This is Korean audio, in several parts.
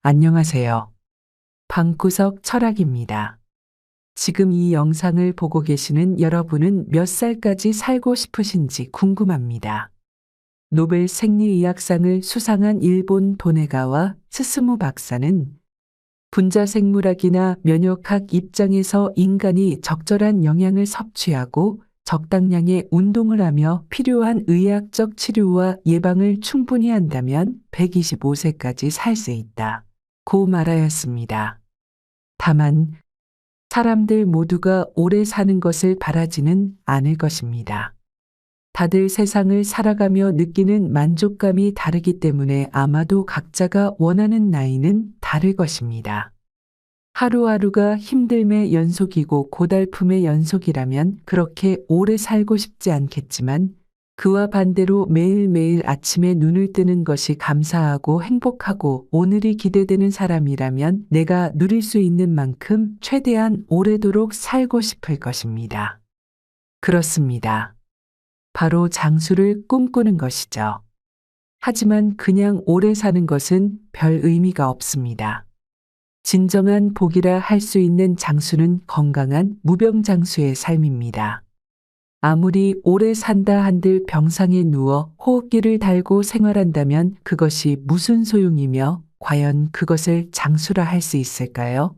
안녕하세요. 방구석 철학입니다. 지금 이 영상을 보고 계시는 여러분은 몇 살까지 살고 싶으신지 궁금합니다. 노벨 생리의학상을 수상한 일본 도네가와 스스무 박사는 분자생물학이나 면역학 입장에서 인간이 적절한 영양을 섭취하고 적당량의 운동을 하며 필요한 의학적 치료와 예방을 충분히 한다면 125세까지 살 수 있다. 고 말하였습니다. 다만 사람들 모두가 오래 사는 것을 바라지는 않을 것입니다. 다들 세상을 살아가며 느끼는 만족감이 다르기 때문에 아마도 각자가 원하는 나이는 다를 것입니다. 하루하루가 힘듦의 연속이고 고달픔의 연속이라면 그렇게 오래 살고 싶지 않겠지만 그와 반대로 매일매일 아침에 눈을 뜨는 것이 감사하고 행복하고 오늘이 기대되는 사람이라면 내가 누릴 수 있는 만큼 최대한 오래도록 살고 싶을 것입니다. 그렇습니다. 바로 장수를 꿈꾸는 것이죠. 하지만 그냥 오래 사는 것은 별 의미가 없습니다. 진정한 복이라 할 수 있는 장수는 건강한 무병장수의 삶입니다. 아무리 오래 산다 한들 병상에 누워 호흡기를 달고 생활한다면 그것이 무슨 소용이며 과연 그것을 장수라 할 수 있을까요?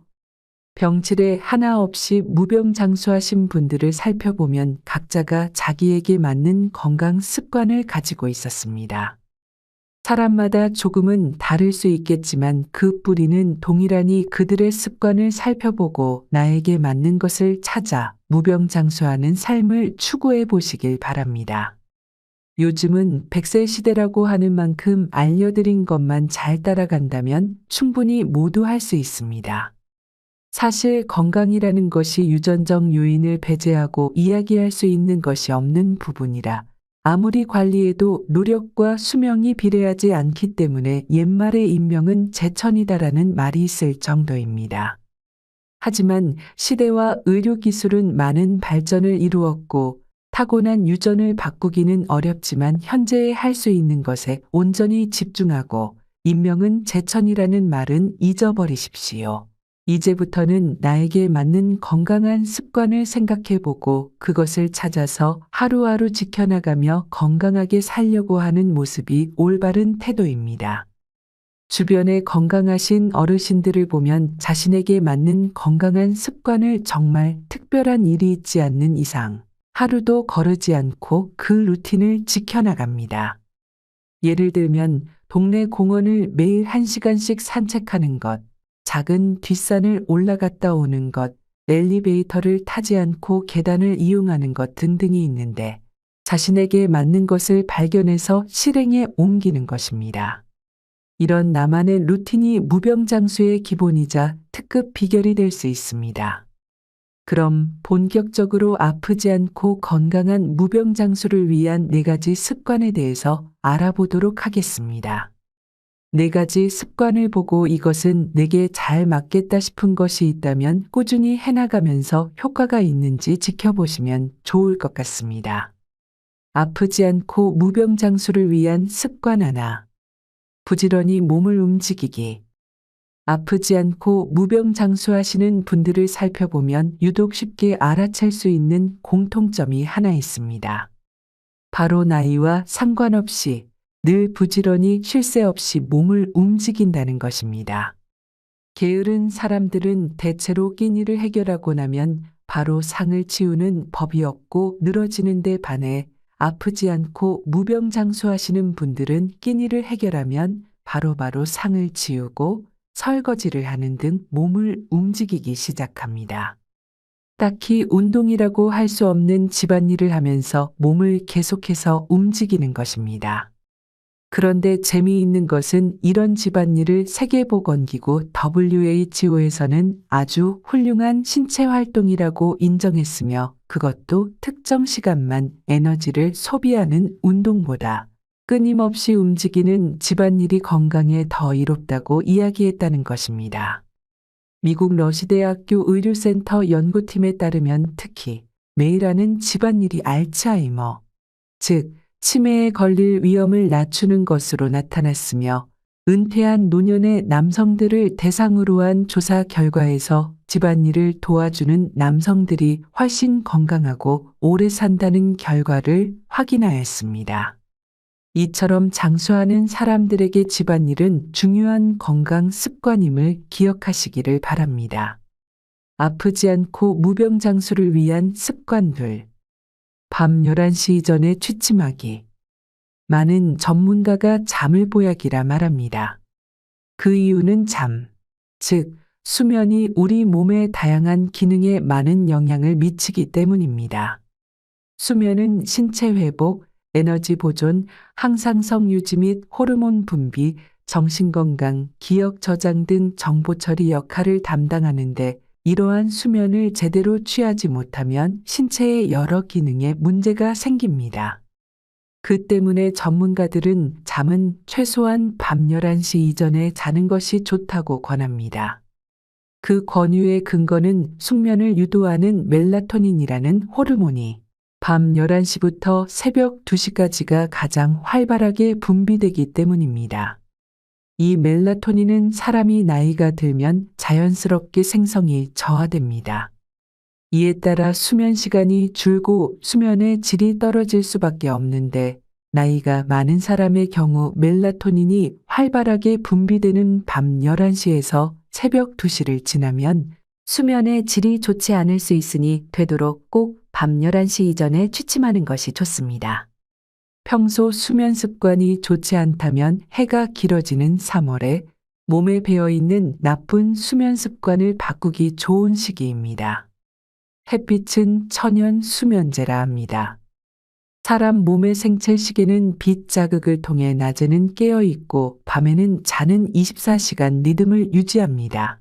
병치레 하나 없이 무병장수하신 분들을 살펴보면 각자가 자기에게 맞는 건강 습관을 가지고 있었습니다. 사람마다 조금은 다를 수 있겠지만 그 뿌리는 동일하니 그들의 습관을 살펴보고 나에게 맞는 것을 찾아 무병장수하는 삶을 추구해 보시길 바랍니다. 요즘은 100세 시대라고 하는 만큼 알려드린 것만 잘 따라간다면 충분히 모두 할 수 있습니다. 사실 건강이라는 것이 유전적 요인을 배제하고 이야기할 수 있는 것이 없는 부분이라 아무리 관리해도 노력과 수명이 비례하지 않기 때문에 옛말의 인명은 제천이다라는 말이 있을 정도입니다. 하지만 시대와 의료기술은 많은 발전을 이루었고 타고난 유전을 바꾸기는 어렵지만 현재에 할 수 있는 것에 온전히 집중하고 인명은 제천이라는 말은 잊어버리십시오. 이제부터는 나에게 맞는 건강한 습관을 생각해보고 그것을 찾아서 하루하루 지켜나가며 건강하게 살려고 하는 모습이 올바른 태도입니다. 주변에 건강하신 어르신들을 보면 자신에게 맞는 건강한 습관을 정말 특별한 일이 있지 않는 이상 하루도 거르지 않고 그 루틴을 지켜나갑니다. 예를 들면 동네 공원을 매일 1시간씩 산책하는 것, 작은 뒷산을 올라갔다 오는 것, 엘리베이터를 타지 않고 계단을 이용하는 것 등등이 있는데 자신에게 맞는 것을 발견해서 실행에 옮기는 것입니다. 이런 나만의 루틴이 무병장수의 기본이자 특급 비결이 될 수 있습니다. 그럼 본격적으로 아프지 않고 건강한 무병장수를 위한 4가지 습관에 대해서 알아보도록 하겠습니다. 4가지 습관을 보고 이것은 내게 잘 맞겠다 싶은 것이 있다면 꾸준히 해나가면서 효과가 있는지 지켜보시면 좋을 것 같습니다. 아프지 않고 무병장수를 위한 습관 하나. 부지런히 몸을 움직이기. 아프지 않고 무병장수하시는 분들을 살펴보면 유독 쉽게 알아챌 수 있는 공통점이 하나 있습니다. 바로 나이와 상관없이 늘 부지런히 쉴 새 없이 몸을 움직인다는 것입니다. 게으른 사람들은 대체로 끼니를 해결하고 나면 바로 상을 치우는 법이 없고 늘어지는 데 반해 아프지 않고 무병장수하시는 분들은 끼니를 해결하면 바로바로 상을 치우고 설거지를 하는 등 몸을 움직이기 시작합니다. 딱히 운동이라고 할 수 없는 집안일을 하면서 몸을 계속해서 움직이는 것입니다. 그런데 재미있는 것은 이런 집안일을 세계보건기구 WHO에서는 아주 훌륭한 신체활동이라고 인정했으며 그것도 특정 시간만 에너지를 소비하는 운동보다 끊임없이 움직이는 집안일이 건강에 더 이롭다고 이야기했다는 것입니다. 미국 러시대학교 의료센터 연구팀에 따르면 특히 매일 하는 집안일이 알츠하이머, 즉 치매에 걸릴 위험을 낮추는 것으로 나타났으며 은퇴한 노년의 남성들을 대상으로 한 조사 결과에서 집안일을 도와주는 남성들이 훨씬 건강하고 오래 산다는 결과를 확인하였습니다. 이처럼 장수하는 사람들에게 집안일은 중요한 건강 습관임을 기억하시기를 바랍니다. 아프지 않고 무병장수를 위한 습관들. 밤 11시 이전에 취침하기. 많은 전문가가 잠을 보약이라 말합니다. 그 이유는 잠, 즉 수면이 우리 몸의 다양한 기능에 많은 영향을 미치기 때문입니다. 수면은 신체 회복, 에너지 보존, 항상성 유지 및 호르몬 분비, 정신건강, 기억 저장 등 정보 처리 역할을 담당하는데 이러한 수면을 제대로 취하지 못하면 신체의 여러 기능에 문제가 생깁니다. 그 때문에 전문가들은 잠은 최소한 밤 11시 이전에 자는 것이 좋다고 권합니다. 그 권유의 근거는 숙면을 유도하는 멜라토닌이라는 호르몬이 밤 11시부터 새벽 2시까지가 가장 활발하게 분비되기 때문입니다. 이 멜라토닌은 사람이 나이가 들면 자연스럽게 생성이 저하됩니다. 이에 따라 수면 시간이 줄고 수면의 질이 떨어질 수밖에 없는데 나이가 많은 사람의 경우 멜라토닌이 활발하게 분비되는 밤 11시에서 새벽 2시를 지나면 수면의 질이 좋지 않을 수 있으니 되도록 꼭 밤 11시 이전에 취침하는 것이 좋습니다. 평소 수면 습관이 좋지 않다면 해가 길어지는 3월에 몸에 배어있는 나쁜 수면 습관을 바꾸기 좋은 시기입니다. 햇빛은 천연 수면제라 합니다. 사람 몸의 생체 시계는 빛 자극을 통해 낮에는 깨어 있고 밤에는 자는 24시간 리듬을 유지합니다.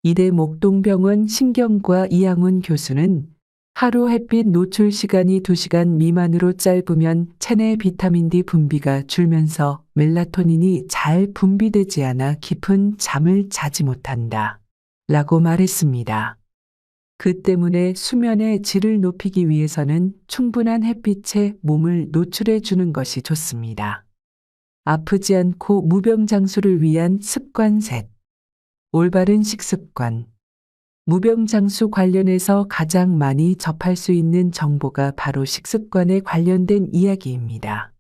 이대 목동병원 신경과 이양훈 교수는 하루 햇빛 노출 시간이 2시간 미만으로 짧으면 체내 비타민 D 분비가 줄면서 멜라토닌이 잘 분비되지 않아 깊은 잠을 자지 못한다. 라고 말했습니다. 그 때문에 수면의 질을 높이기 위해서는 충분한 햇빛에 몸을 노출해 주는 것이 좋습니다. 아프지 않고 무병장수를 위한 습관 셋. 올바른 식습관. 무병장수 관련해서 가장 많이 접할 수 있는 정보가 바로 식습관에 관련된 이야기입니다.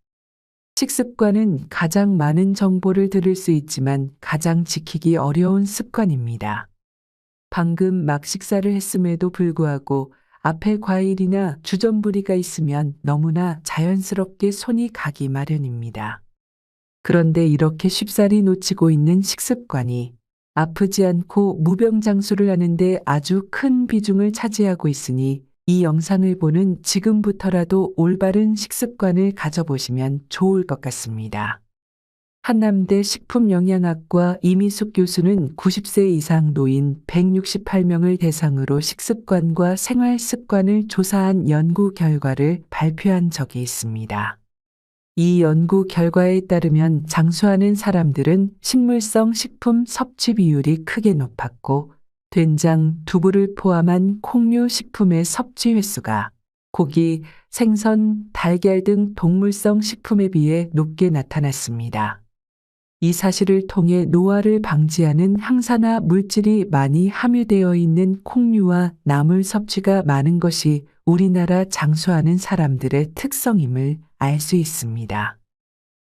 식습관은 가장 많은 정보를 들을 수 있지만 가장 지키기 어려운 습관입니다. 방금 막 식사를 했음에도 불구하고 앞에 과일이나 주전부리가 있으면 너무나 자연스럽게 손이 가기 마련입니다. 그런데 이렇게 쉽사리 놓치고 있는 식습관이 아프지 않고 무병장수를 하는데 아주 큰 비중을 차지하고 있으니 이 영상을 보는 지금부터라도 올바른 식습관을 가져보시면 좋을 것 같습니다. 한남대 식품영양학과 이미숙 교수는 90세 이상 노인 168명을 대상으로 식습관과 생활습관을 조사한 연구 결과를 발표한 적이 있습니다. 이 연구 결과에 따르면 장수하는 사람들은 식물성 식품 섭취 비율이 크게 높았고 된장, 두부를 포함한 콩류 식품의 섭취 횟수가 고기, 생선, 달걀 등 동물성 식품에 비해 높게 나타났습니다. 이 사실을 통해 노화를 방지하는 항산화 물질이 많이 함유되어 있는 콩류와 나물 섭취가 많은 것이 우리나라 장수하는 사람들의 특성임을 알 수 있습니다.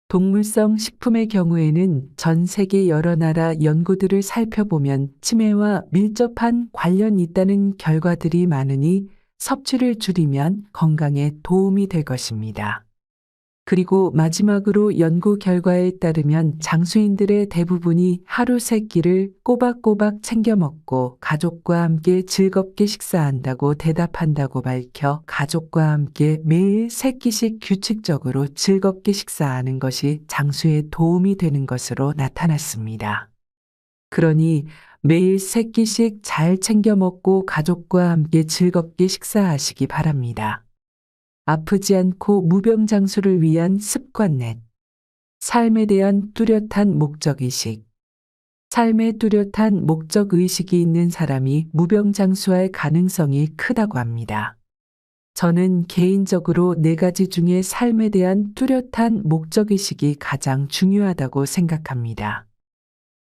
동물성 식품의 경우에는 전 세계 여러 나라 연구들을 살펴보면 치매와 밀접한 관련이 있다는 결과들이 많으니 섭취를 줄이면 건강에 도움이 될 것입니다. 그리고 마지막으로 연구 결과에 따르면 장수인들의 대부분이 하루 3끼를 꼬박꼬박 챙겨 먹고 가족과 함께 즐겁게 식사한다고 대답한다고 밝혀 가족과 함께 매일 3끼씩 규칙적으로 즐겁게 식사하는 것이 장수에 도움이 되는 것으로 나타났습니다. 그러니 매일 3끼씩 잘 챙겨 먹고 가족과 함께 즐겁게 식사하시기 바랍니다. 아프지 않고 무병장수를 위한 습관 넷. 삶에 대한 뚜렷한 목적의식. 삶에 뚜렷한 목적의식이 있는 사람이 무병장수할 가능성이 크다고 합니다. 저는 개인적으로 4가지 중에 삶에 대한 뚜렷한 목적의식이 가장 중요하다고 생각합니다.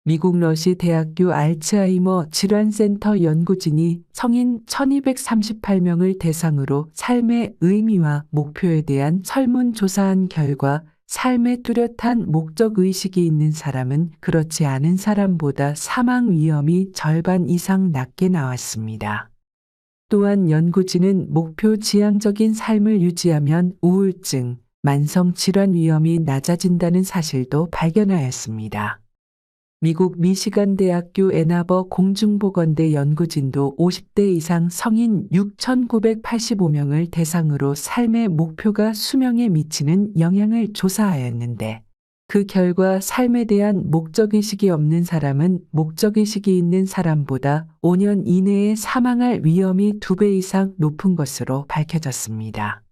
미국 러시 대학교 알츠하이머 질환센터 연구진이 성인 1238명을 대상으로 삶의 의미와 목표에 대한 설문조사한 결과 삶에 뚜렷한 목적의식이 있는 사람은 그렇지 않은 사람보다 사망 위험이 절반 이상 낮게 나왔습니다. 또한 연구진은 목표 지향적인 삶을 유지하면 우울증, 만성 질환 위험이 낮아진다는 사실도 발견하였습니다. 미국 미시간 대학교 애나버 공중보건대 연구진도 50대 이상 성인 6,985명을 대상으로 삶의 목표가 수명에 미치는 영향을 조사하였는데 그 결과 삶에 대한 목적의식이 없는 사람은 목적의식이 있는 사람보다 5년 이내에 사망할 위험이 2배 이상 높은 것으로 밝혀졌습니다.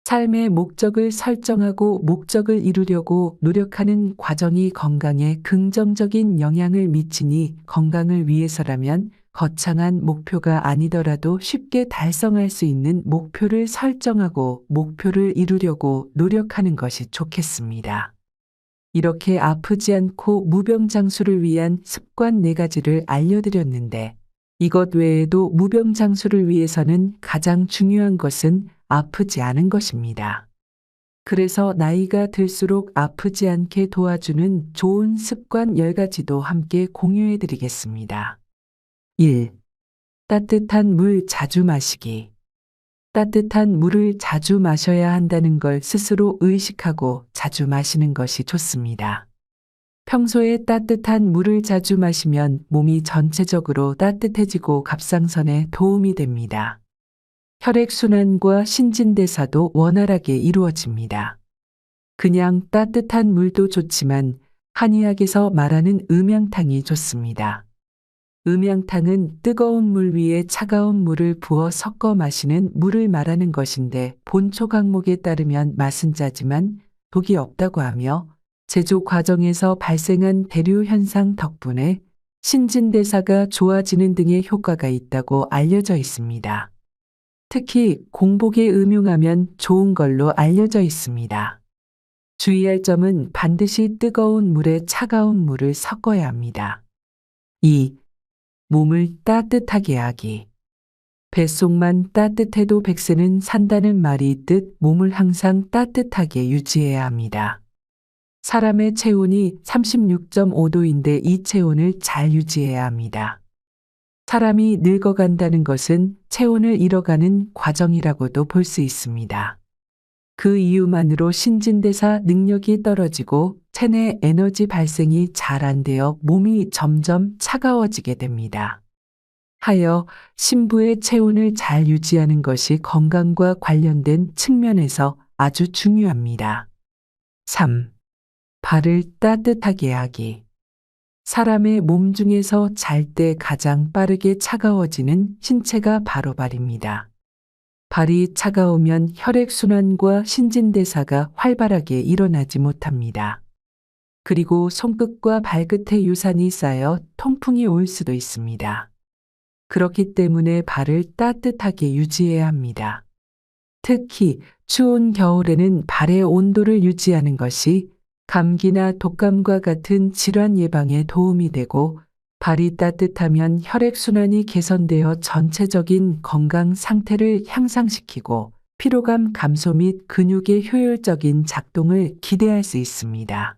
삶의 목적을 설정하고 목적을 이루려고 노력하는 과정이 건강에 긍정적인 영향을 미치니 건강을 위해서라면 거창한 목표가 아니더라도 쉽게 달성할 수 있는 목표를 설정하고 목표를 이루려고 노력하는 것이 좋겠습니다. 이렇게 아프지 않고 무병장수를 위한 습관 4가지를 알려드렸는데 이것 외에도 무병장수를 위해서는 가장 중요한 것은 아프지 않은 것입니다. 그래서 나이가 들수록 아프지 않게 도와주는 좋은 습관 10가지도 함께 공유해 드리겠습니다. 1. 따뜻한 물 자주 마시기. 따뜻한 물을 자주 마셔야 한다는 걸 스스로 의식하고 자주 마시는 것이 좋습니다. 평소에 따뜻한 물을 자주 마시면 몸이 전체적으로 따뜻해지고 갑상선에 도움이 됩니다. 혈액순환과 신진대사도 원활하게 이루어집니다. 그냥 따뜻한 물도 좋지만 한의학에서 말하는 음양탕이 좋습니다. 음양탕은 뜨거운 물 위에 차가운 물을 부어 섞어 마시는 물을 말하는 것인데 본초 강목에 따르면 맛은 짜지만 독이 없다고 하며 제조 과정에서 발생한 대류 현상 덕분에 신진대사가 좋아지는 등의 효과가 있다고 알려져 있습니다. 특히 공복에 음용하면 좋은 걸로 알려져 있습니다. 주의할 점은 반드시 뜨거운 물에 차가운 물을 섞어야 합니다. 2. 몸을 따뜻하게 하기. 뱃속만 따뜻해도 백세는 산다는 말이 있듯 몸을 항상 따뜻하게 유지해야 합니다. 사람의 체온이 36.5도인데 이 체온을 잘 유지해야 합니다. 사람이 늙어간다는 것은 체온을 잃어가는 과정이라고도 볼 수 있습니다. 그 이유만으로 신진대사 능력이 떨어지고 체내 에너지 발생이 잘 안 되어 몸이 점점 차가워지게 됩니다. 하여 신부의 체온을 잘 유지하는 것이 건강과 관련된 측면에서 아주 중요합니다. 3. 발을 따뜻하게 하기. 사람의 몸 중에서 잘 때 가장 빠르게 차가워지는 신체가 바로 발입니다. 발이 차가우면 혈액순환과 신진대사가 활발하게 일어나지 못합니다. 그리고 손끝과 발끝에 유산이 쌓여 통풍이 올 수도 있습니다. 그렇기 때문에 발을 따뜻하게 유지해야 합니다. 특히 추운 겨울에는 발의 온도를 유지하는 것이 감기나 독감과 같은 질환 예방에 도움이 되고 발이 따뜻하면 혈액순환이 개선되어 전체적인 건강 상태를 향상시키고 피로감 감소 및 근육의 효율적인 작동을 기대할 수 있습니다.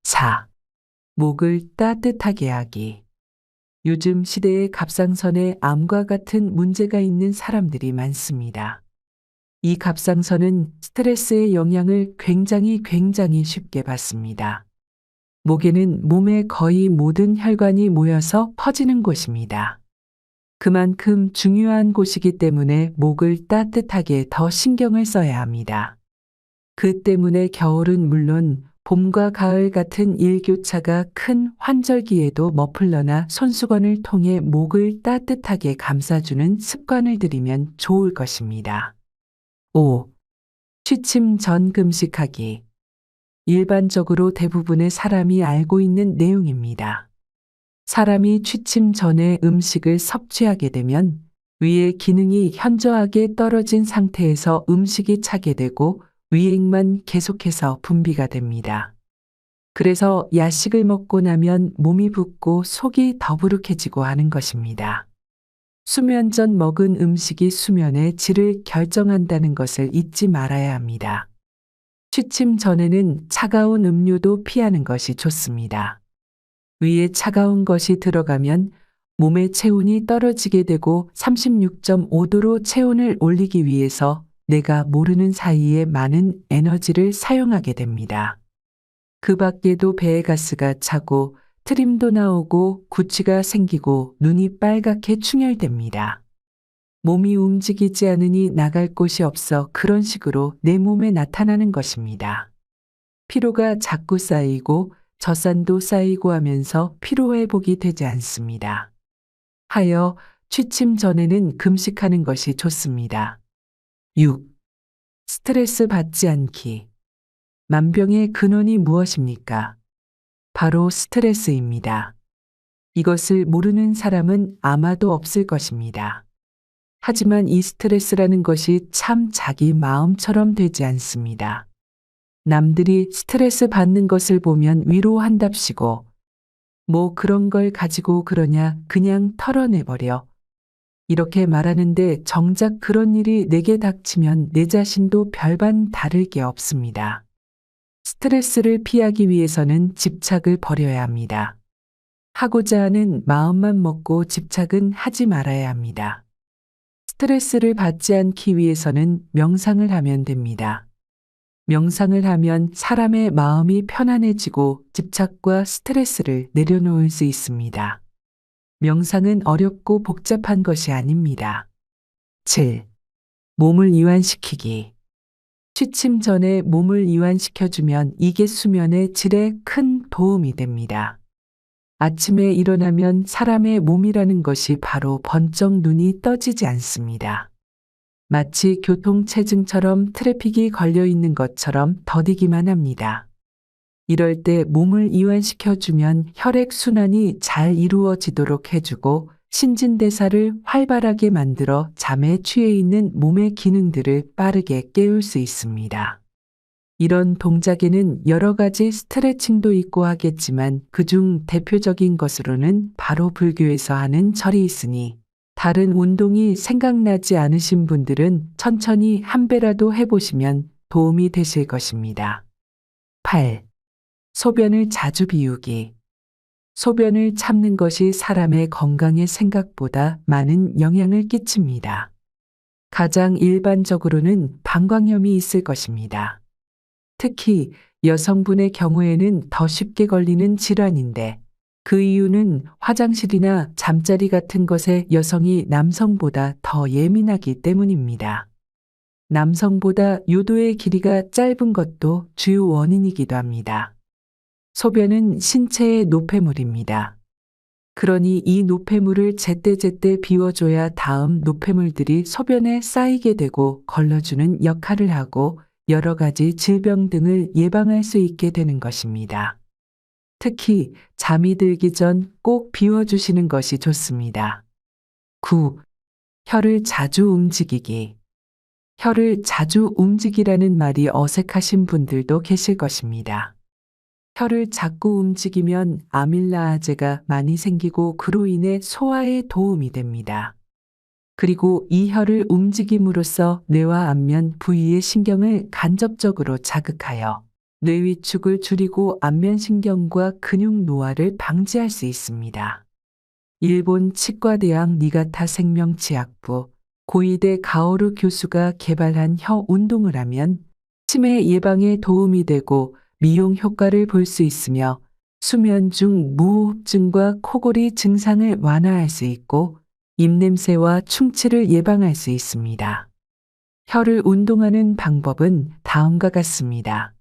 4. 목을 따뜻하게 하기. 요즘 시대에 갑상선에 암과 같은 문제가 있는 사람들이 많습니다. 이 갑상선은 스트레스의 영향을 굉장히 쉽게 받습니다. 목에는 몸의 거의 모든 혈관이 모여서 퍼지는 곳입니다. 그만큼 중요한 곳이기 때문에 목을 따뜻하게 더 신경을 써야 합니다. 그 때문에 겨울은 물론 봄과 가을 같은 일교차가 큰 환절기에도 머플러나 손수건을 통해 목을 따뜻하게 감싸주는 습관을 들이면 좋을 것입니다. 5. 취침 전 금식하기. 일반적으로 대부분의 사람이 알고 있는 내용입니다. 사람이 취침 전에 음식을 섭취하게 되면 위의 기능이 현저하게 떨어진 상태에서 음식이 차게 되고 위액만 계속해서 분비가 됩니다. 그래서 야식을 먹고 나면 몸이 붓고 속이 더부룩해지고 하는 것입니다. 수면 전 먹은 음식이 수면의 질을 결정한다는 것을 잊지 말아야 합니다. 취침 전에는 차가운 음료도 피하는 것이 좋습니다. 위에 차가운 것이 들어가면 몸의 체온이 떨어지게 되고 36.5도로 체온을 올리기 위해서 내가 모르는 사이에 많은 에너지를 사용하게 됩니다. 그 밖에도 배에 가스가 차고 트림도 나오고 구취가 생기고 눈이 빨갛게 충혈됩니다. 몸이 움직이지 않으니 나갈 곳이 없어 그런 식으로 내 몸에 나타나는 것입니다. 피로가 자꾸 쌓이고 젖산도 쌓이고 하면서 피로회복이 되지 않습니다. 하여 취침 전에는 금식하는 것이 좋습니다. 6. 스트레스 받지 않기. 만병의 근원이 무엇입니까? 바로 스트레스입니다. 이것을 모르는 사람은 아마도 없을 것입니다. 하지만 이 스트레스라는 것이 참 자기 마음처럼 되지 않습니다. 남들이 스트레스 받는 것을 보면 위로한답시고 뭐 그런 걸 가지고 그러냐 그냥 털어내버려. 이렇게 말하는데 정작 그런 일이 내게 닥치면 내 자신도 별반 다를 게 없습니다. 스트레스를 피하기 위해서는 집착을 버려야 합니다. 하고자 하는 마음만 먹고 집착은 하지 말아야 합니다. 스트레스를 받지 않기 위해서는 명상을 하면 됩니다. 명상을 하면 사람의 마음이 편안해지고 집착과 스트레스를 내려놓을 수 있습니다. 명상은 어렵고 복잡한 것이 아닙니다. 7. 몸을 이완시키기. 취침 전에 몸을 이완시켜주면 이게 수면의 질에 큰 도움이 됩니다. 아침에 일어나면 사람의 몸이라는 것이 바로 번쩍 눈이 떠지지 않습니다. 마치 교통체증처럼 트래픽이 걸려 있는 것처럼 더디기만 합니다. 이럴 때 몸을 이완시켜주면 혈액순환이 잘 이루어지도록 해주고 신진대사를 활발하게 만들어 잠에 취해 있는 몸의 기능들을 빠르게 깨울 수 있습니다. 이런 동작에는 여러 가지 스트레칭도 있고 하겠지만 그중 대표적인 것으로는 바로 불교에서 하는 절이 있으니 다른 운동이 생각나지 않으신 분들은 천천히 한 배라도 해보시면 도움이 되실 것입니다. 8. 소변을 자주 비우기. 소변을 참는 것이 사람의 건강에 생각보다 많은 영향을 끼칩니다. 가장 일반적으로는 방광염이 있을 것입니다. 특히 여성분의 경우에는 더 쉽게 걸리는 질환인데 그 이유는 화장실이나 잠자리 같은 것에 여성이 남성보다 더 예민하기 때문입니다. 남성보다 요도의 길이가 짧은 것도 주요 원인이기도 합니다. 소변은 신체의 노폐물입니다. 그러니 이 노폐물을 제때제때 비워줘야 다음 노폐물들이 소변에 쌓이게 되고 걸러주는 역할을 하고 여러 가지 질병 등을 예방할 수 있게 되는 것입니다. 특히 잠이 들기 전 꼭 비워주시는 것이 좋습니다. 9. 혀를 자주 움직이기. 혀를 자주 움직이라는 말이 어색하신 분들도 계실 것입니다. 혀를 자꾸 움직이면 아밀라아제가 많이 생기고 그로 인해 소화에 도움이 됩니다. 그리고 이 혀를 움직임으로써 뇌와 안면 부위의 신경을 간접적으로 자극하여 뇌 위축을 줄이고 안면신경과 근육 노화를 방지할 수 있습니다. 일본 치과대학 니가타 생명치약부 고이대 가오루 교수가 개발한 혀 운동을 하면 치매 예방에 도움이 되고 미용 효과를 볼 수 있으며 수면 중 무호흡증과 코골이 증상을 완화할 수 있고 입냄새와 충치를 예방할 수 있습니다. 혀를 운동하는 방법은 다음과 같습니다.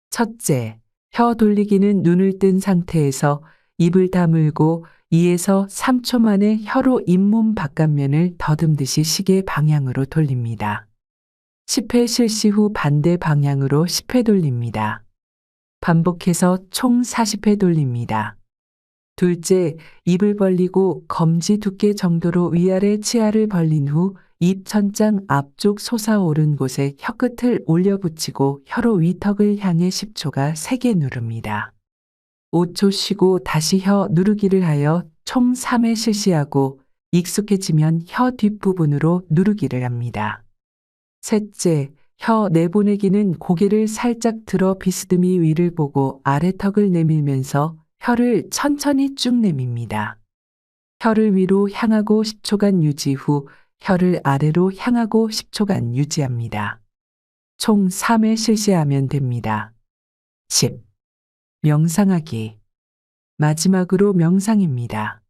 첫째, 혀 돌리기는 눈을 뜬 상태에서 입을 다물고 2에서 3초 만에 혀로 잇몸 바깥면을 더듬듯이 시계 방향으로 돌립니다. 10회 실시 후 반대 방향으로 10회 돌립니다. 반복해서 총 40회 돌립니다. 둘째, 입을 벌리고 검지 두께 정도로 위아래 치아를 벌린 후 입 천장 앞쪽 솟아오른 곳에 혀끝을 올려 붙이고 혀로 위턱을 향해 10초가 세게 누릅니다. 5초 쉬고 다시 혀 누르기를 하여 총 3회 실시하고 익숙해지면 혀 뒷부분으로 누르기를 합니다. 셋째, 혀 내보내기는 고개를 살짝 들어 비스듬히 위를 보고 아래턱을 내밀면서 혀를 천천히 쭉 내밉니다. 혀를 위로 향하고 10초간 유지 후 혀를 아래로 향하고 10초간 유지합니다. 총 3회 실시하면 됩니다. 10. 명상하기. 마지막으로 명상입니다.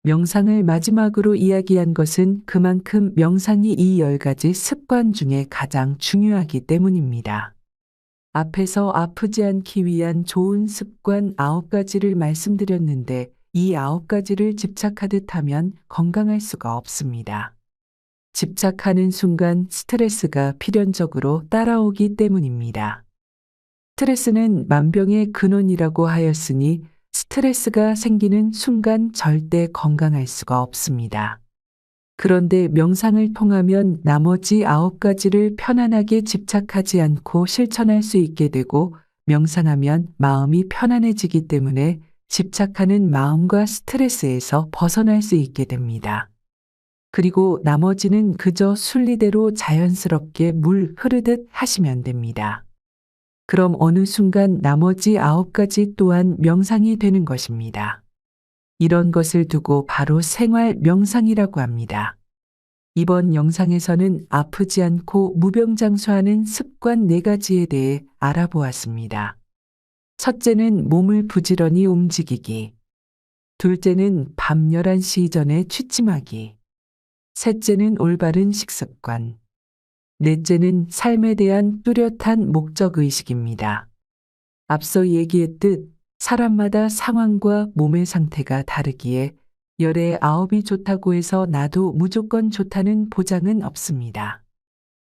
명상을 마지막으로 이야기한 것은 그만큼 명상이 이 10가지 습관 중에 가장 중요하기 때문입니다. 앞에서 아프지 않기 위한 좋은 습관 9가지를 말씀드렸는데 이 9가지를 집착하듯 하면 건강할 수가 없습니다. 집착하는 순간 스트레스가 필연적으로 따라오기 때문입니다. 스트레스는 만병의 근원이라고 하였으니 스트레스가 생기는 순간 절대 건강할 수가 없습니다. 그런데 명상을 통하면 나머지 9가지를 편안하게 집착하지 않고 실천할 수 있게 되고 명상하면 마음이 편안해지기 때문에 집착하는 마음과 스트레스에서 벗어날 수 있게 됩니다. 그리고 나머지는 그저 순리대로 자연스럽게 물 흐르듯 하시면 됩니다. 그럼 어느 순간 나머지 9가지 또한 명상이 되는 것입니다. 이런 것을 두고 바로 생활 명상이라고 합니다. 이번 영상에서는 아프지 않고 무병장수하는 습관 4가지에 대해 알아보았습니다. 첫째는 몸을 부지런히 움직이기. 둘째는 밤 11시 이전에 취침하기. 셋째는 올바른 식습관. 넷째는 삶에 대한 뚜렷한 목적의식입니다. 앞서 얘기했듯 사람마다 상황과 몸의 상태가 다르기에 열에 9이 좋다고 해서 나도 무조건 좋다는 보장은 없습니다.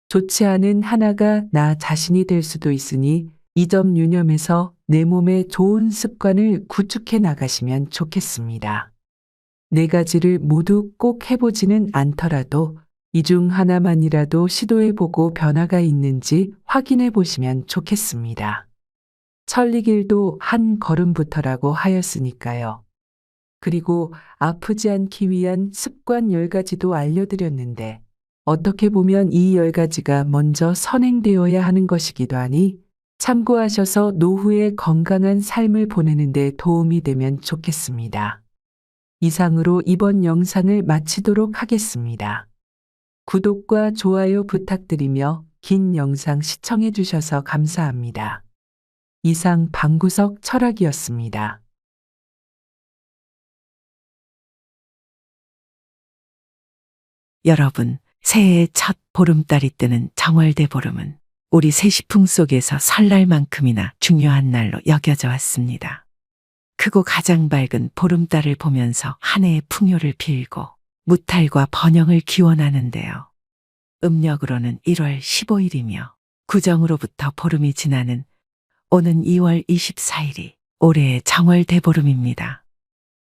좋지 않은 하나가 나 자신이 될 수도 있으니 이 점 유념해서 내 몸에 좋은 습관을 구축해 나가시면 좋겠습니다. 4가지를 모두 꼭 해보지는 않더라도 이 중 하나만이라도 시도해보고 변화가 있는지 확인해 보시면 좋겠습니다. 천리길도 한 걸음부터라고 하였으니까요. 그리고 아프지 않기 위한 습관 10가지도 알려드렸는데 어떻게 보면 이 10가지가 먼저 선행되어야 하는 것이기도 하니 참고하셔서 노후에 건강한 삶을 보내는 데 도움이 되면 좋겠습니다. 이상으로 이번 영상을 마치도록 하겠습니다. 구독과 좋아요 부탁드리며 긴 영상 시청해 주셔서 감사합니다. 이상 방구석 철학이었습니다. 여러분, 새해의 첫 보름달이 뜨는 정월대 보름은 우리 세시풍 속에서 설날만큼이나 중요한 날로 여겨져 왔습니다. 크고 가장 밝은 보름달을 보면서 한 해의 풍요를 빌고 무탈과 번영을 기원하는데요. 음력으로는 1월 15일이며 구정으로부터 보름이 지나는 오는 2월 24일이 올해의 정월대보름입니다.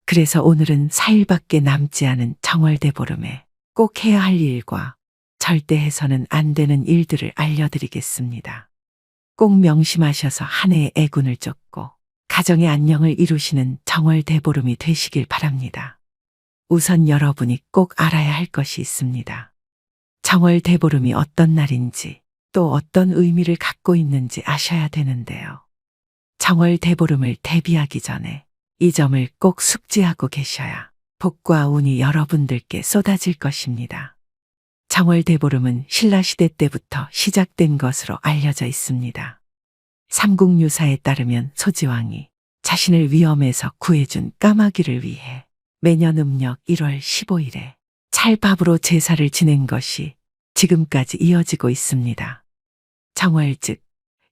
그래서 오늘은 4일밖에 남지 않은 정월대보름에 꼭 해야 할 일과 절대 해서는 안 되는 일들을 알려드리겠습니다. 꼭 명심하셔서 한 해의 애군을 쫓고 가정의 안녕을 이루시는 정월대보름이 되시길 바랍니다. 우선 여러분이 꼭 알아야 할 것이 있습니다. 정월대보름이 어떤 날인지 또 어떤 의미를 갖고 있는지 아셔야 되는데요. 정월대보름을 대비하기 전에 이 점을 꼭 숙지하고 계셔야 복과 운이 여러분들께 쏟아질 것입니다. 정월대보름은 신라시대 때부터 시작된 것으로 알려져 있습니다. 삼국유사에 따르면 소지왕이 자신을 위험에서 구해준 까마귀를 위해 매년 음력 1월 15일에 찰밥으로 제사를 지낸 것이 지금까지 이어지고 있습니다. 정월 즉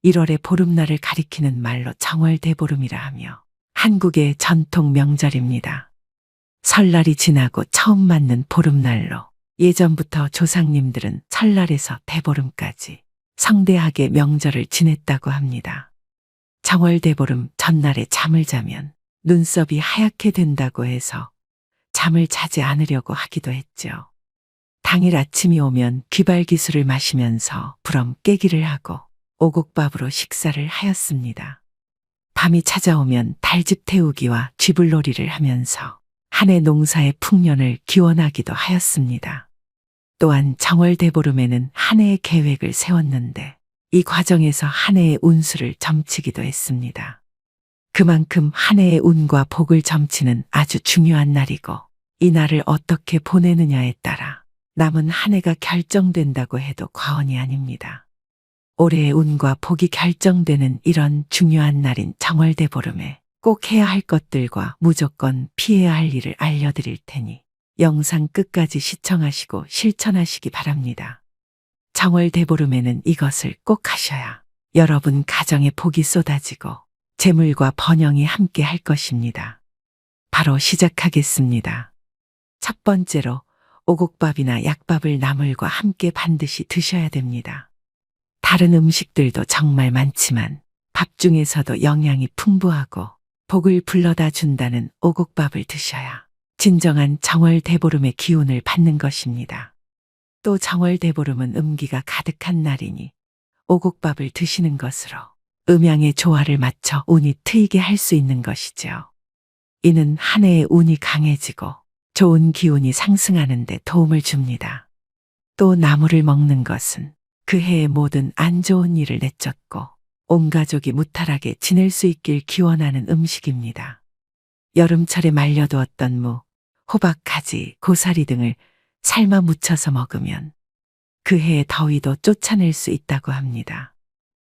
1월의 보름날을 가리키는 말로 정월대보름이라 하며 한국의 전통 명절입니다. 설날이 지나고 처음 맞는 보름날로 예전부터 조상님들은 설날에서 대보름까지 성대하게 명절을 지냈다고 합니다. 정월대보름 전날에 잠을 자면 눈썹이 하얗게 된다고 해서 잠을 자지 않으려고 하기도 했죠. 당일 아침이 오면 귀발기술을 마시면서 부럼 깨기를 하고 오곡밥으로 식사를 하였습니다. 밤이 찾아오면 달집 태우기와 쥐불놀이를 하면서 한 해 농사의 풍년을 기원하기도 하였습니다. 또한 정월대보름에는 한 해의 계획을 세웠는데 이 과정에서 한 해의 운수를 점치기도 했습니다. 그만큼 한 해의 운과 복을 점치는 아주 중요한 날이고 이 날을 어떻게 보내느냐에 따라 남은 한 해가 결정된다고 해도 과언이 아닙니다. 올해의 운과 복이 결정되는 이런 중요한 날인 정월대보름에 꼭 해야 할 것들과 무조건 피해야 할 일을 알려드릴 테니 영상 끝까지 시청하시고 실천하시기 바랍니다. 정월대보름에는 이것을 꼭 하셔야 여러분 가정에 복이 쏟아지고 재물과 번영이 함께 할 것입니다. 바로 시작하겠습니다. 첫 번째로 오곡밥이나 약밥을 나물과 함께 반드시 드셔야 됩니다. 다른 음식들도 정말 많지만 밥 중에서도 영양이 풍부하고 복을 불러다 준다는 오곡밥을 드셔야 진정한 정월대보름의 기운을 받는 것입니다. 또 정월대보름은 음기가 가득한 날이니 오곡밥을 드시는 것으로 음양의 조화를 맞춰 운이 트이게 할 수 있는 것이죠. 이는 한 해의 운이 강해지고 좋은 기운이 상승하는 데 도움을 줍니다. 또 나물을 먹는 것은 그 해의 모든 안 좋은 일을 내쫓고 온 가족이 무탈하게 지낼 수 있길 기원하는 음식입니다. 여름철에 말려두었던 무, 호박, 가지, 고사리 등을 삶아 무쳐서 먹으면 그 해의 더위도 쫓아낼 수 있다고 합니다.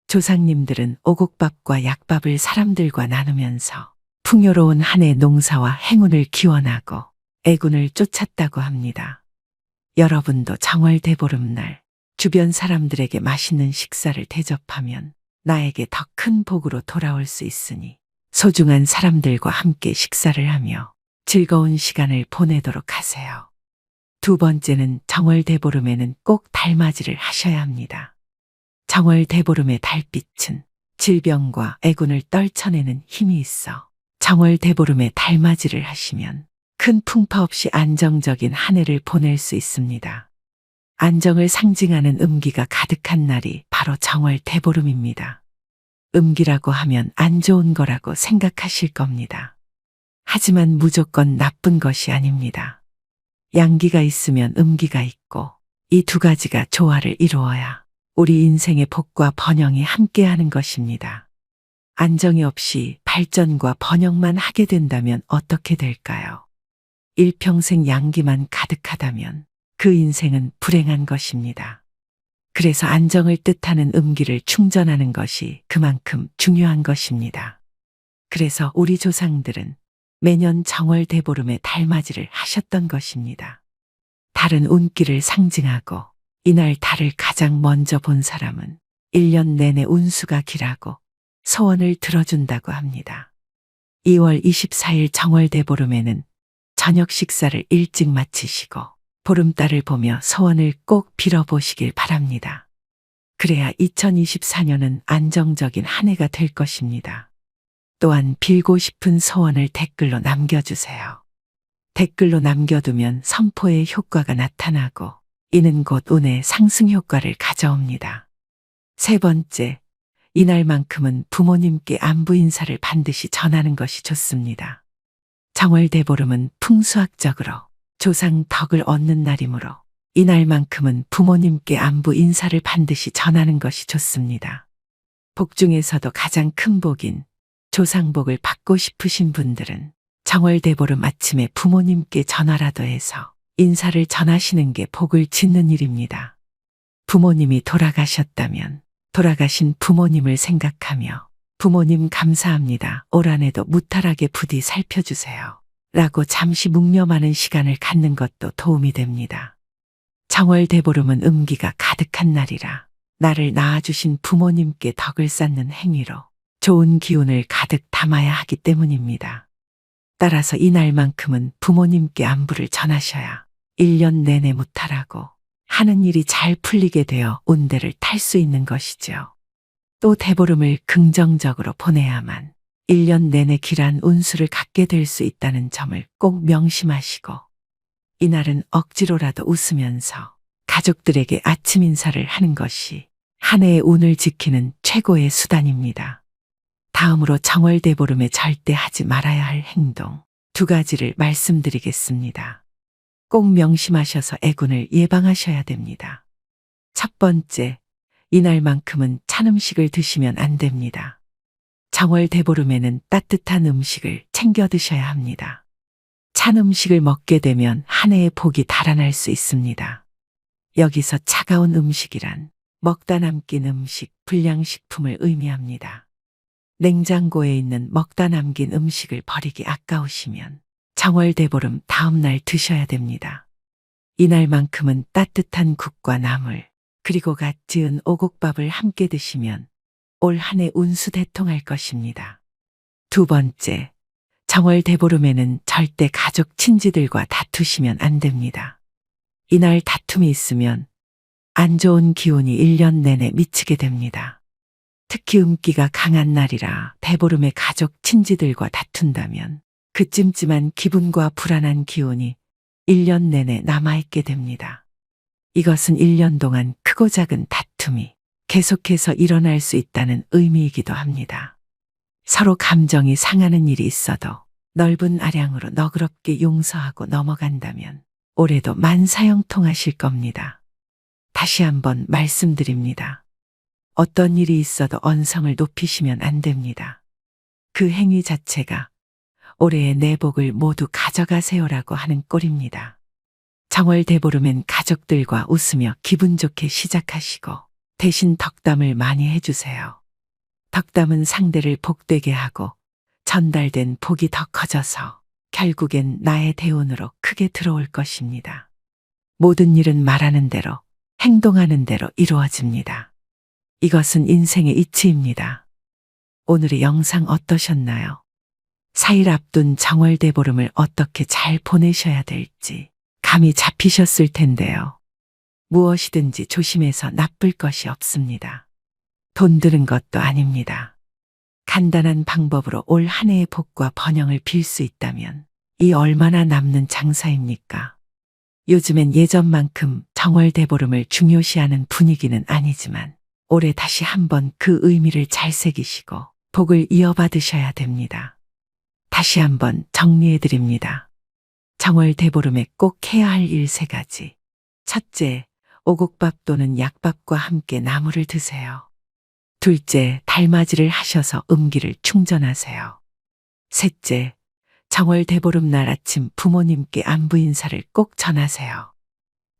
조상님들은 오곡밥과 약밥을 사람들과 나누면서 풍요로운 한 해 농사와 행운을 기원하고 애군을 쫓았다고 합니다. 여러분도 정월대보름날 주변 사람들에게 맛있는 식사를 대접하면 나에게 더 큰 복으로 돌아올 수 있으니 소중한 사람들과 함께 식사를 하며 즐거운 시간을 보내도록 하세요. 두 번째는 정월대보름에는 꼭 달맞이를 하셔야 합니다. 정월대보름의 달빛은 질병과 애군을 떨쳐내는 힘이 있어 정월대보름에 달맞이를 하시면 큰 풍파 없이 안정적인 한 해를 보낼 수 있습니다. 안정을 상징하는 음기가 가득한 날이 바로 정월대보름입니다. 음기라고 하면 안 좋은 거라고 생각하실 겁니다. 하지만 무조건 나쁜 것이 아닙니다. 양기가 있으면 음기가 있고 이 두 가지가 조화를 이루어야 우리 인생의 복과 번영이 함께하는 것입니다. 안정이 없이 발전과 번영만 하게 된다면 어떻게 될까요? 일평생 양기만 가득하다면 그 인생은 불행한 것입니다. 그래서 안정을 뜻하는 음기를 충전하는 것이 그만큼 중요한 것입니다. 그래서 우리 조상들은 매년 정월대보름에 달맞이를 하셨던 것입니다. 달은 운기를 상징하고 이날 달을 가장 먼저 본 사람은 1년 내내 운수가 길하고 소원을 들어준다고 합니다. 2월 24일 정월대보름에는 저녁 식사를 일찍 마치시고 보름달을 보며 소원을 꼭 빌어보시길 바랍니다. 그래야 2024년은 안정적인 한 해가 될 것입니다. 또한 빌고 싶은 소원을 댓글로 남겨주세요. 댓글로 남겨두면 선포의 효과가 나타나고 이는 곧 운의 상승 효과를 가져옵니다. 세 번째, 이날만큼은 부모님께 안부 인사를 반드시 전하는 것이 좋습니다. 정월대보름은 풍수학적으로 조상 덕을 얻는 날이므로 이날만큼은 부모님께 안부 인사를 반드시 전하는 것이 좋습니다. 복 중에서도 가장 큰 복인 조상복을 받고 싶으신 분들은 정월대보름 아침에 부모님께 전화라도 해서 인사를 전하시는 게 복을 짓는 일입니다. 부모님이 돌아가셨다면 돌아가신 부모님을 생각하며 부모님 감사합니다. 올 한해도 무탈하게 부디 살펴주세요. 라고 잠시 묵념하는 시간을 갖는 것도 도움이 됩니다. 정월대보름은 음기가 가득한 날이라 나를 낳아주신 부모님께 덕을 쌓는 행위로 좋은 기운을 가득 담아야 하기 때문입니다. 따라서 이날만큼은 부모님께 안부를 전하셔야 1년 내내 무탈하고 하는 일이 잘 풀리게 되어 운대를 탈 수 있는 것이죠. 또 대보름을 긍정적으로 보내야만 1년 내내 길한 운수를 갖게 될 수 있다는 점을 꼭 명심하시고 이날은 억지로라도 웃으면서 가족들에게 아침 인사를 하는 것이 한 해의 운을 지키는 최고의 수단입니다. 다음으로 정월대보름에 절대 하지 말아야 할 행동 2가지를 말씀드리겠습니다. 꼭 명심하셔서 애군을 예방하셔야 됩니다. 첫 번째, 이날만큼은 찬 음식을 드시면 안 됩니다. 정월대보름에는 따뜻한 음식을 챙겨 드셔야 합니다. 찬 음식을 먹게 되면 한 해의 복이 달아날 수 있습니다. 여기서 차가운 음식이란 먹다 남긴 음식, 불량식품을 의미합니다. 냉장고에 있는 먹다 남긴 음식을 버리기 아까우시면 정월대보름 다음 날 드셔야 됩니다. 이날만큼은 따뜻한 국과 나물, 그리고 갓 지은 오곡밥을 함께 드시면 올 한 해 운수 대통할 것입니다. 2번째, 정월대보름에는 절대 가족 친지들과 다투시면 안 됩니다. 이날 다툼이 있으면 안 좋은 기운이 1년 내내 미치게 됩니다. 특히 음기가 강한 날이라 대보름에 가족 친지들과 다툰다면 그 찜찜한 기분과 불안한 기운이 1년 내내 남아있게 됩니다. 이것은 1년 동안 크고 작은 다툼이 계속해서 일어날 수 있다는 의미이기도 합니다. 서로 감정이 상하는 일이 있어도 넓은 아량으로 너그럽게 용서하고 넘어간다면 올해도 만사형통하실 겁니다. 다시 한번 말씀드립니다. 어떤 일이 있어도 언성을 높이시면 안 됩니다. 그 행위 자체가 올해의 내 복을 모두 가져가세요라고 하는 꼴입니다. 정월대보름엔 가족들과 웃으며 기분 좋게 시작하시고 대신 덕담을 많이 해주세요. 덕담은 상대를 복되게 하고 전달된 복이 더 커져서 결국엔 나의 대운으로 크게 들어올 것입니다. 모든 일은 말하는 대로, 행동하는 대로 이루어집니다. 이것은 인생의 이치입니다. 오늘의 영상 어떠셨나요? 4일 앞둔 정월대보름을 어떻게 잘 보내셔야 될지 감이 잡히셨을 텐데요. 무엇이든지 조심해서 나쁠 것이 없습니다. 돈 드는 것도 아닙니다. 간단한 방법으로 올 한 해의 복과 번영을 빌 수 있다면 이 얼마나 남는 장사입니까? 요즘엔 예전만큼 정월대보름을 중요시하는 분위기는 아니지만 올해 다시 한번 그 의미를 잘 새기시고 복을 이어받으셔야 됩니다. 다시 한번 정리해 드립니다. 정월대보름에 꼭 해야 할 일 3가지. 첫째, 오곡밥 또는 약밥과 함께 나물을 드세요. 둘째, 달맞이를 하셔서 음기를 충전하세요. 셋째, 정월대보름날 아침 부모님께 안부 인사를 꼭 전하세요.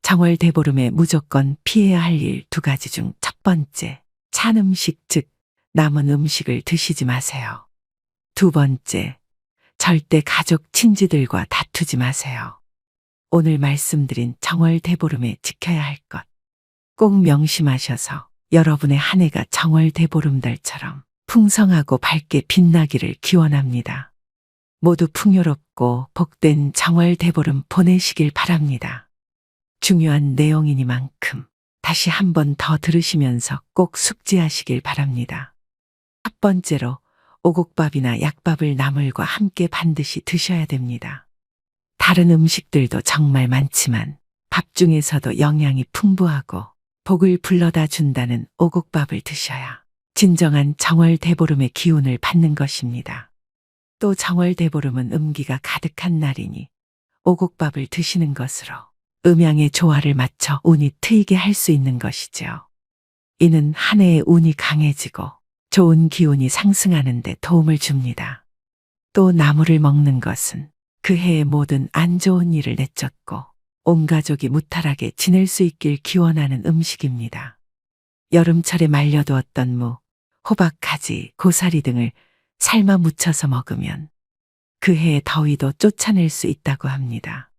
정월대보름에 무조건 피해야 할 일 2가지 중 첫 번째, 찬 음식 즉 남은 음식을 드시지 마세요. 2번째, 절대 가족 친지들과 다투지 마세요. 오늘 말씀드린 정월대보름에 지켜야 할 것 꼭 명심하셔서 여러분의 한 해가 정월대보름달처럼 풍성하고 밝게 빛나기를 기원합니다. 모두 풍요롭고 복된 정월대보름 보내시길 바랍니다. 중요한 내용이니만큼 다시 한 번 더 들으시면서 꼭 숙지하시길 바랍니다. 첫 번째로 오곡밥이나 약밥을 나물과 함께 반드시 드셔야 됩니다. 다른 음식들도 정말 많지만 밥 중에서도 영양이 풍부하고 복을 불러다 준다는 오곡밥을 드셔야 진정한 정월대보름의 기운을 받는 것입니다. 또 정월대보름은 음기가 가득한 날이니 오곡밥을 드시는 것으로 음양의 조화를 맞춰 운이 트이게 할 수 있는 것이죠. 이는 한 해의 운이 강해지고 좋은 기운이 상승하는 데 도움을 줍니다. 또 나물을 먹는 것은 그 해의 모든 안 좋은 일을 내쫓고 온 가족이 무탈하게 지낼 수 있길 기원하는 음식입니다. 여름철에 말려두었던 무, 호박, 가지, 고사리 등을 삶아 무쳐서 먹으면 그 해의 더위도 쫓아낼 수 있다고 합니다.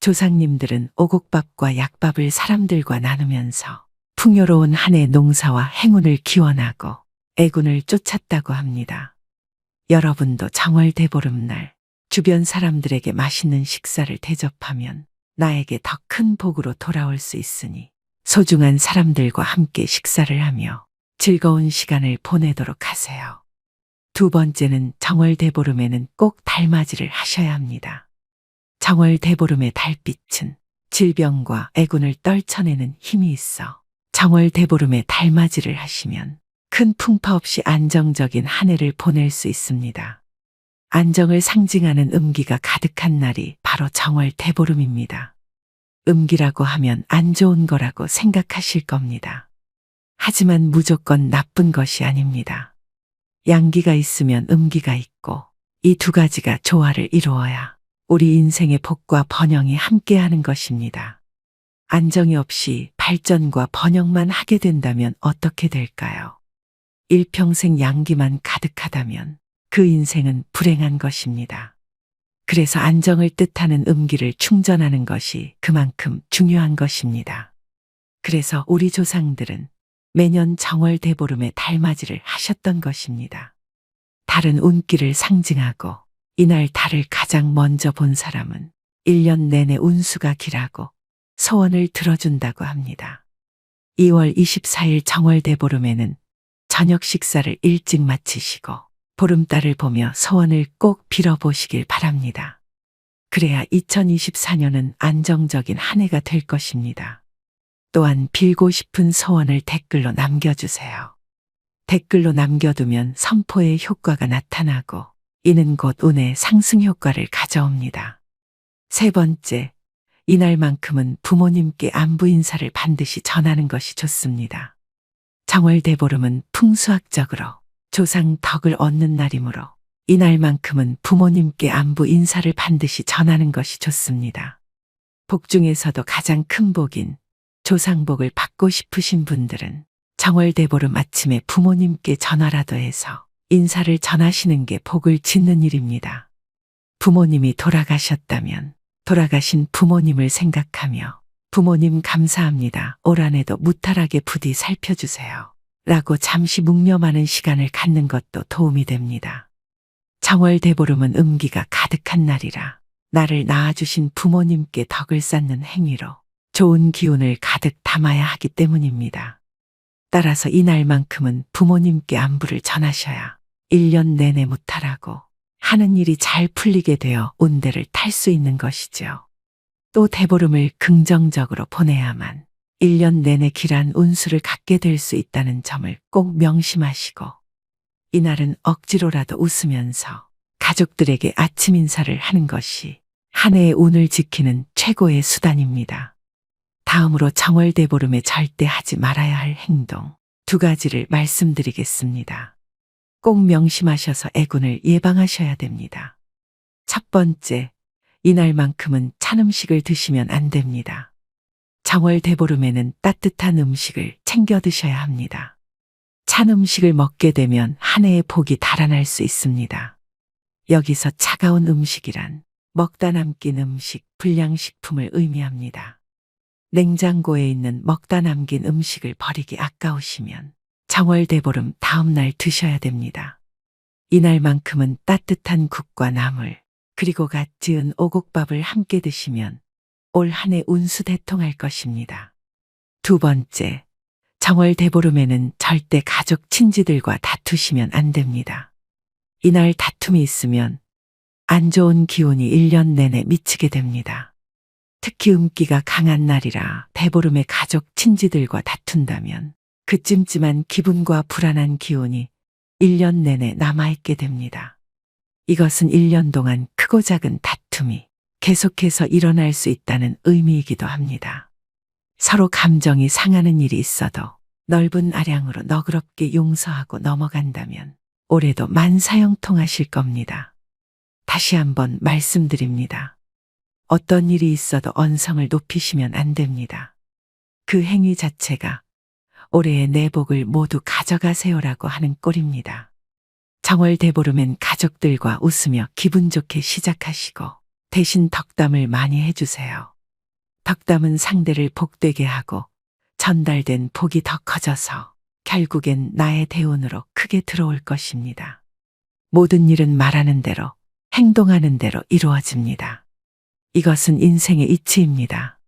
조상님들은 오곡밥과 약밥을 사람들과 나누면서 풍요로운 한 해 농사와 행운을 기원하고 애군을 쫓았다고 합니다. 여러분도 정월대보름날 주변 사람들에게 맛있는 식사를 대접하면 나에게 더 큰 복으로 돌아올 수 있으니 소중한 사람들과 함께 식사를 하며 즐거운 시간을 보내도록 하세요. 두 번째는 정월대보름에는 꼭 달맞이를 하셔야 합니다. 정월대보름의 달빛은 질병과 애군을 떨쳐내는 힘이 있어 정월대보름에 달맞이를 하시면 큰 풍파 없이 안정적인 한 해를 보낼 수 있습니다. 안정을 상징하는 음기가 가득한 날이 바로 정월대보름입니다. 음기라고 하면 안 좋은 거라고 생각하실 겁니다. 하지만 무조건 나쁜 것이 아닙니다. 양기가 있으면 음기가 있고 이 두 가지가 조화를 이루어야 우리 인생의 복과 번영이 함께하는 것입니다. 안정이 없이 발전과 번영만 하게 된다면 어떻게 될까요? 일평생 양기만 가득하다면 그 인생은 불행한 것입니다. 그래서 안정을 뜻하는 음기를 충전하는 것이 그만큼 중요한 것입니다. 그래서 우리 조상들은 매년 정월대보름에 달맞이를 하셨던 것입니다. 달은 운기를 상징하고 이날 달을 가장 먼저 본 사람은 1년 내내 운수가 길하고 소원을 들어준다고 합니다. 2월 24일 정월대보름에는 저녁 식사를 일찍 마치시고 보름달을 보며 소원을 꼭 빌어보시길 바랍니다. 그래야 2024년은 안정적인 한 해가 될 것입니다. 또한 빌고 싶은 소원을 댓글로 남겨주세요. 댓글로 남겨두면 선포의 효과가 나타나고 이는 곧 운의 상승 효과를 가져옵니다. 세 번째, 이날만큼은 부모님께 안부 인사를 반드시 전하는 것이 좋습니다. 정월대보름은 풍수학적으로 조상 덕을 얻는 날이므로 이날만큼은 부모님께 안부 인사를 반드시 전하는 것이 좋습니다. 복 중에서도 가장 큰 복인 조상복을 받고 싶으신 분들은 정월대보름 아침에 부모님께 전화라도 해서 인사를 전하시는 게 복을 짓는 일입니다. 부모님이 돌아가셨다면 돌아가신 부모님을 생각하며 부모님 감사합니다. 올 한 해도 무탈하게 부디 살펴주세요. 라고 잠시 묵념하는 시간을 갖는 것도 도움이 됩니다. 정월대보름은 음기가 가득한 날이라 나를 낳아주신 부모님께 덕을 쌓는 행위로 좋은 기운을 가득 담아야 하기 때문입니다. 따라서 이날만큼은 부모님께 안부를 전하셔야 1년 내내 무탈하고 하는 일이 잘 풀리게 되어 운대를 탈 수 있는 것이죠. 또 대보름을 긍정적으로 보내야만 1년 내내 길한 운수를 갖게 될 수 있다는 점을 꼭 명심하시고 이날은 억지로라도 웃으면서 가족들에게 아침 인사를 하는 것이 한 해의 운을 지키는 최고의 수단입니다. 다음으로 정월대보름에 절대 하지 말아야 할 행동 두 가지를 말씀드리겠습니다. 꼭 명심하셔서 애군을 예방하셔야 됩니다. 첫 번째, 이날만큼은 찬 음식을 드시면 안 됩니다. 정월대보름에는 따뜻한 음식을 챙겨 드셔야 합니다. 찬 음식을 먹게 되면 한 해의 복이 달아날 수 있습니다. 여기서 차가운 음식이란 먹다 남긴 음식, 불량식품을 의미합니다. 냉장고에 있는 먹다 남긴 음식을 버리기 아까우시면 정월대보름 다음 날 드셔야 됩니다. 이날만큼은 따뜻한 국과 나물, 그리고 갓 지은 오곡밥을 함께 드시면 올 한 해 운수 대통할 것입니다. 두 번째, 정월대보름에는 절대 가족 친지들과 다투시면 안 됩니다. 이날 다툼이 있으면 안 좋은 기운이 1년 내내 미치게 됩니다. 특히 음기가 강한 날이라 대보름에 가족 친지들과 다툰다면 그 찜찜한 기분과 불안한 기운이 1년 내내 남아있게 됩니다. 이것은 1년 동안 크고 작은 다툼이 계속해서 일어날 수 있다는 의미이기도 합니다. 서로 감정이 상하는 일이 있어도 넓은 아량으로 너그럽게 용서하고 넘어간다면 올해도 만사형통하실 겁니다. 다시 한번 말씀드립니다. 어떤 일이 있어도 언성을 높이시면 안 됩니다. 그 행위 자체가 올해의 내 복을 모두 가져가세요라고 하는 꼴입니다. 정월대보름엔 가족들과 웃으며 기분 좋게 시작하시고 대신 덕담을 많이 해주세요. 덕담은 상대를 복되게 하고 전달된 복이 더 커져서 결국엔 나의 대운으로 크게 들어올 것입니다. 모든 일은 말하는 대로 행동하는 대로 이루어집니다. 이것은 인생의 이치입니다.